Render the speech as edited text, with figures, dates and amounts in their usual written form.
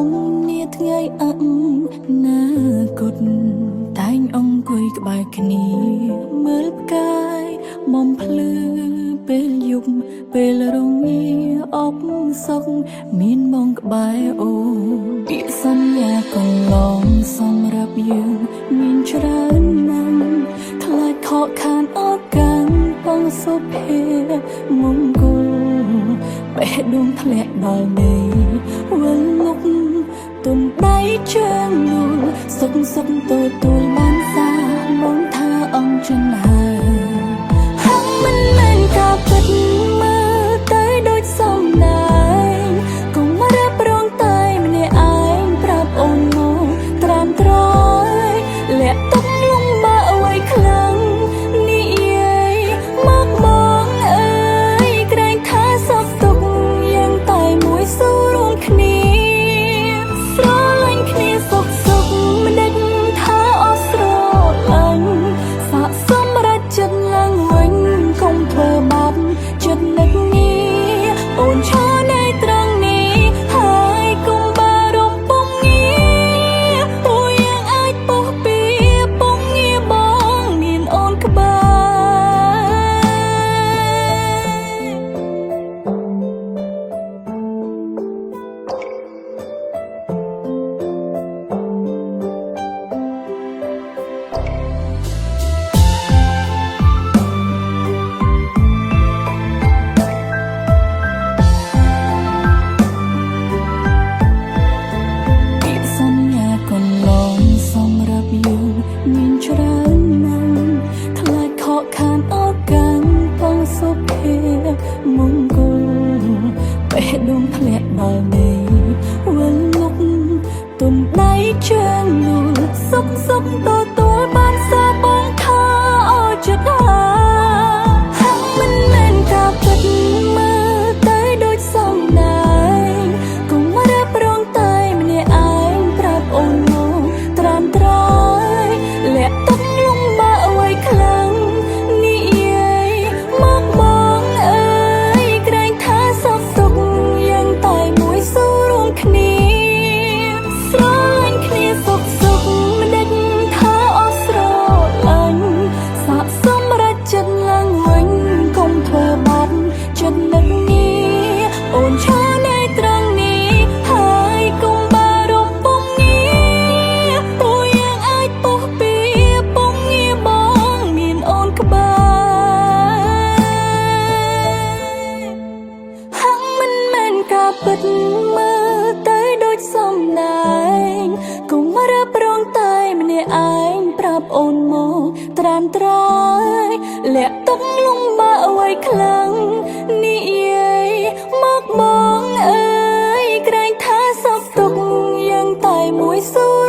ងនាថ្ងៃអឹកណាគុតតែងអង្គុយក្បែរគ្នាមើលផ្កាយមុំភ្លឺពេលយប់ពេលរងាអបសុខមានបងក្បែរអូពាក្យសន្យាកន្លងសម្រាប់យើងមានច្រើនណាស់ខ្លាចខកខានអកាំងបងសុភ័មង្គលបេះដូងធ្លាក់ដល់ដីវិលលុកទុំដៃជើងនួលសុខសុខទទួលបានសារបងថាអង្គចិនហើយហាំមិនមែនការពិតមើលទៅដូចសំដែងកុំរៀបរងតែម្នាក់ឯងប្រាប់អូនមកត្រាំត្រយលាក់ទុកលំបាកអ្វីខ្លាំងនិយាយមកបងអើយក្រែងថាសពទុកយ៉ាងតែមួយស៊ូរួមគ្នាស្រឡាញ់គ្នាសុខសុខមិនដេចថាអស់ស្រឡាញ់ស័ក្តិសមរត់ចិត្តឡើងវិញកុំធ្វើបាបចិត្តនឹកនេះអូនឈរនៅត្រង់នេះហើយកុំបារម្ភពុំងារព្រោះយ៉ាងអាចពុះពីពុំងារបងមានអូនក្បែមានច្រើនណាស់ខ្លាចខកខានអកាំងបងសុភ័មង្គលបេះដូងធ្លាក់ដល់ដីវិលលុកទុំដៃជើងនួលសុខសុខទទួលបានសារបងថាអរចិត្តហាំមិនមែនការពិតមើលទៅដូចសំដែងកុំរៀបរងតែម្នាក់ឯងប្រាប់អូនមកត្រាំត្រយលាក់ទុកលំបាកអ្វីខ្លាំងនិយាយមកបងអើយក្រែងថាសពទុកយ៉ាងតែមួយស៊ូរួមគ្នាស្រឡាញ់គ្នាសុខសុខមិនដេចថាអស់ស្រឡាញ់ស័ក្តិសមរត់ចិត្តឡើងវិញកុំធ្វើបាបចិត្តនឹកនេះអូនឈរនៅត្រង់នេះហើយកុំបារម្ភពុំងារព្រោះយ៉ាងអាចពុះពីពុំងារបងមានអូនក្បែរហាំមិនមែនការពិតមើលទៅដូចសំដែងកុំរៀបរងតែម្នាក់ឯងប្រាប់អូនមកត្រាំត្រយលាក់ទុកលំបាកអ្វីខ្លាំងនិយាយមកបងអើយក្រែងថាសពទុកយ៉ាងតែមួយស៊ូ